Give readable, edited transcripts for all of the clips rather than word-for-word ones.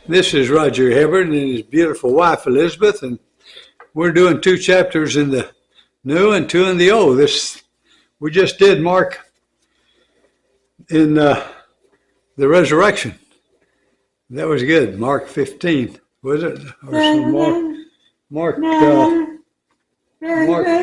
This is Roger Hebard and his beautiful wife Elizabeth, and we're doing 2 chapters in the New and 2 in the Old. We just did Mark in the resurrection. That was good. Mark 15, was it? Or Mark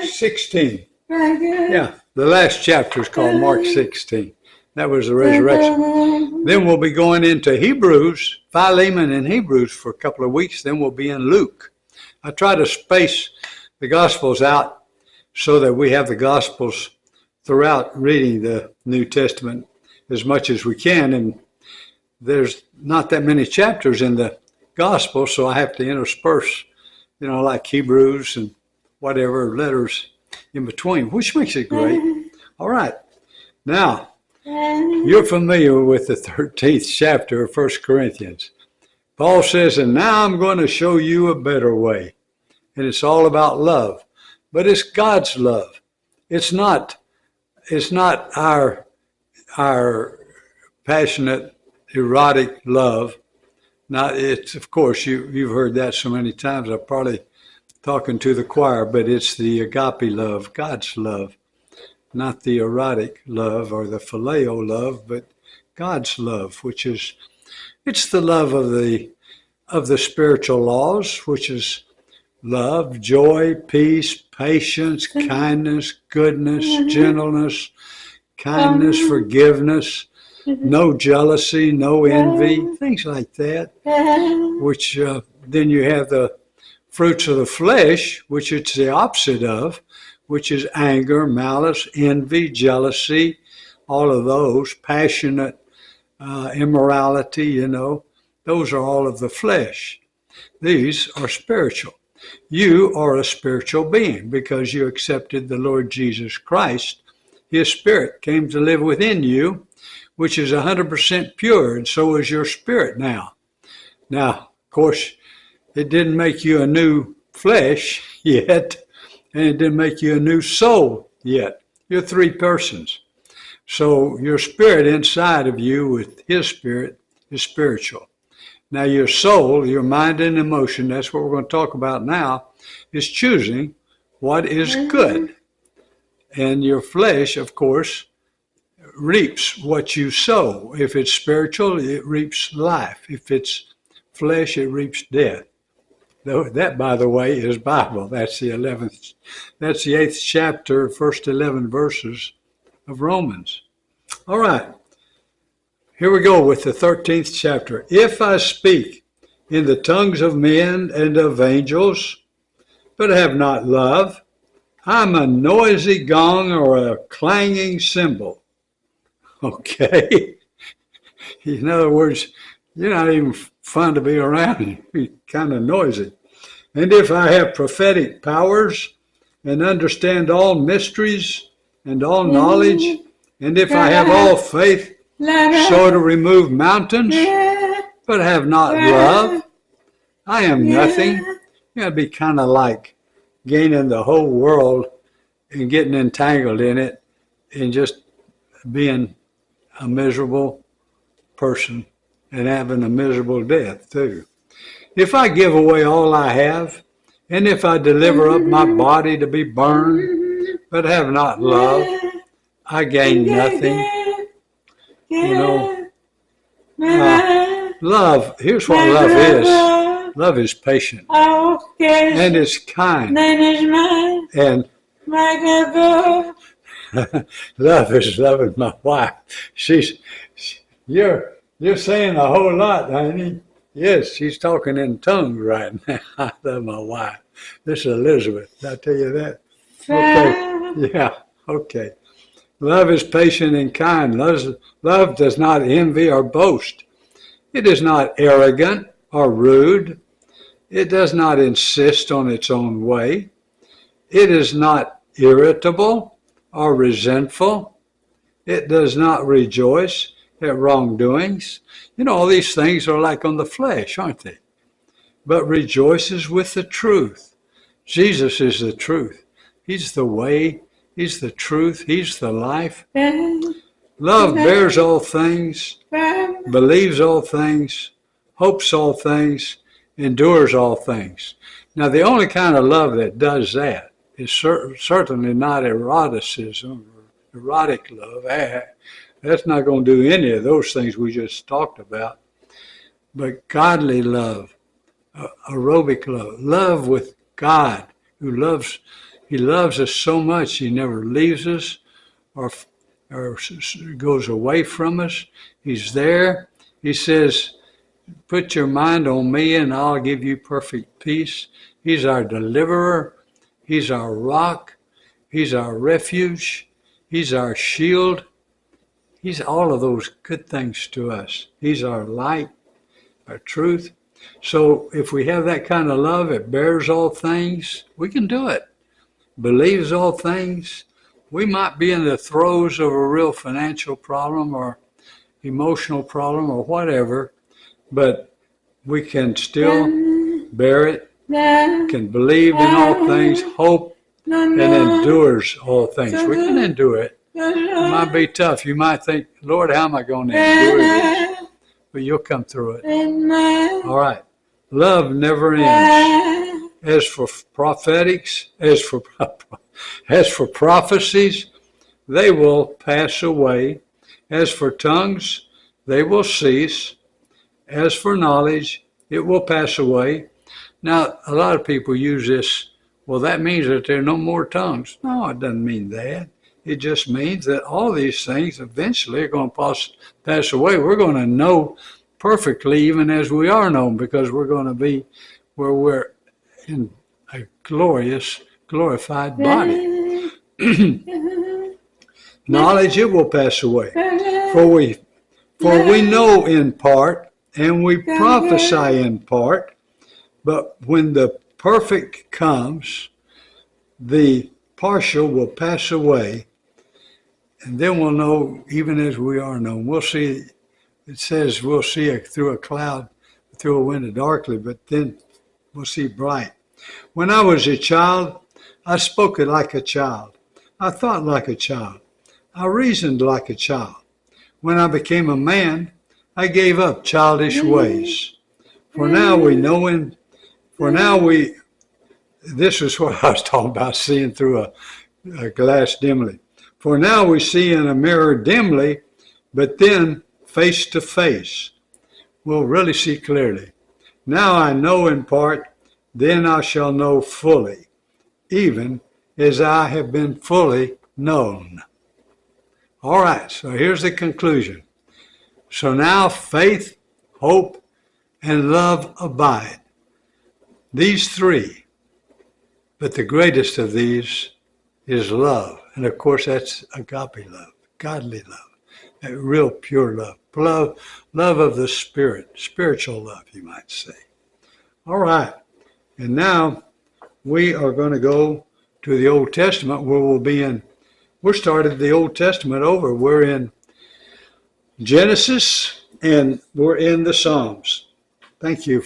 16. Yeah, the last chapter is called Mark 16. That was the resurrection. Then we'll be going into Hebrews, Philemon and Hebrews for a couple of weeks. Then we'll be in Luke. I try to space the Gospels out so that we have the Gospels throughout reading the New Testament as much as we can. And there's not that many chapters in the Gospel, so I have to intersperse, like Hebrews and whatever letters in between, which makes it great. All right. Now, you're familiar with the 13th chapter of 1 Corinthians. Paul says, and now I'm going to show you a better way. And it's all about love. But it's God's love. It's not our passionate, erotic love. Now, it's, of course, you've heard that so many times. I'm probably talking to the choir, but it's the agape love, God's love. Not the erotic love or the phileo love, but God's love, it's the love of the spiritual laws, which is love, joy, peace, patience, kindness, goodness, gentleness, kindness, forgiveness, no jealousy, no envy, things like that, which then you have the fruits of the flesh, which it's the opposite of, which is anger, malice, envy, jealousy, all of those, passionate immorality, those are all of the flesh. These are spiritual. You are a spiritual being because you accepted the Lord Jesus Christ. His Spirit came to live within you, which is 100% pure, and so is your spirit now. Now, of course, it didn't make you a new flesh yet, and it didn't make you a new soul yet. You're 3 persons. So your spirit inside of you with his spirit is spiritual. Now your soul, your mind and emotion, that's what we're going to talk about now, is choosing what is good. And your flesh, of course, reaps what you sow. If it's spiritual, it reaps life. If it's flesh, it reaps death. That, by the way, is Bible. That's the 8th chapter, first 11 verses of Romans. All right. Here we go with the 13th chapter. If I speak in the tongues of men and of angels, but have not love, I'm a noisy gong or a clanging cymbal. Okay. In other words, you're not even fun to be around. You're kind of noisy. And if I have prophetic powers and understand all mysteries and all knowledge, and if I have all faith so to remove mountains, but have not love, I am nothing. You got to be kind of like gaining the whole world and getting entangled in it and just being a miserable person and having a miserable death too. If I give away all I have, and if I deliver up my body to be burned, but have not love, I gain nothing. Love, here's what love is. Love is patient. And it's kind. And love is loving my wife. You're saying a whole lot, honey. Yes, she's talking in tongues right now. I love my wife. This is Elizabeth. Did I tell you that? Okay. Yeah, okay. Love is patient and kind. Love does not envy or boast. It is not arrogant or rude. It does not insist on its own way. It is not irritable or resentful. It does not rejoice at wrongdoings. All these things are like on the flesh, aren't they? But rejoices with the truth. Jesus is the truth. He's the way. He's the truth. He's the life. Love bears all things, believes all things, hopes all things, endures all things. Now, the only kind of love that does that is certainly not eroticism or erotic love. That's not going to do any of those things we just talked about. But godly love, aerobic love, love with God, He loves us so much, He never leaves us or goes away from us. He's there. He says, put your mind on me and I'll give you perfect peace. He's our deliverer. He's our rock. He's our refuge. He's our shield. He's all of those good things to us. He's our light, our truth. So if we have that kind of love, it bears all things, we can do it. Believes all things. We might be in the throes of a real financial problem or emotional problem or whatever, but we can still bear it, can believe in all things, hope, and endures all things. We can endure it. It might be tough. You might think, Lord, how am I going to endure this? But you'll come through it. All right. Love never ends. As for prophetics, as for prophecies, they will pass away. As for tongues, they will cease. As for knowledge, it will pass away. Now, a lot of people use this, well, that means that there are no more tongues. No, it doesn't mean that. It just means that all these things eventually are going to pass away. We're going to know perfectly even as we are known, because we're going to be where we're in a glorified body. Knowledge, it will pass away. For we know in part, and we prophesy in part, but when the perfect comes, the partial will pass away, and then we'll know even as we are known. We'll see, it says we'll see through a cloud, through a window darkly, but then we'll see bright. When I was a child, I spoke like a child. I thought like a child. I reasoned like a child. When I became a man, I gave up childish ways. For now we know this is what I was talking about, seeing through a glass dimly. For now we see in a mirror dimly, but then face to face, we'll really see clearly. Now I know in part, then I shall know fully, even as I have been fully known. All right, so here's the conclusion. So now faith, hope, and love abide. These three, but the greatest of these is love. And of course, that's agape love, godly love, that real pure love, love of the Spirit, spiritual love, you might say. All right, and now we are going to go to the Old Testament where we're started the Old Testament over. We're in Genesis and we're in the Psalms. Thank you.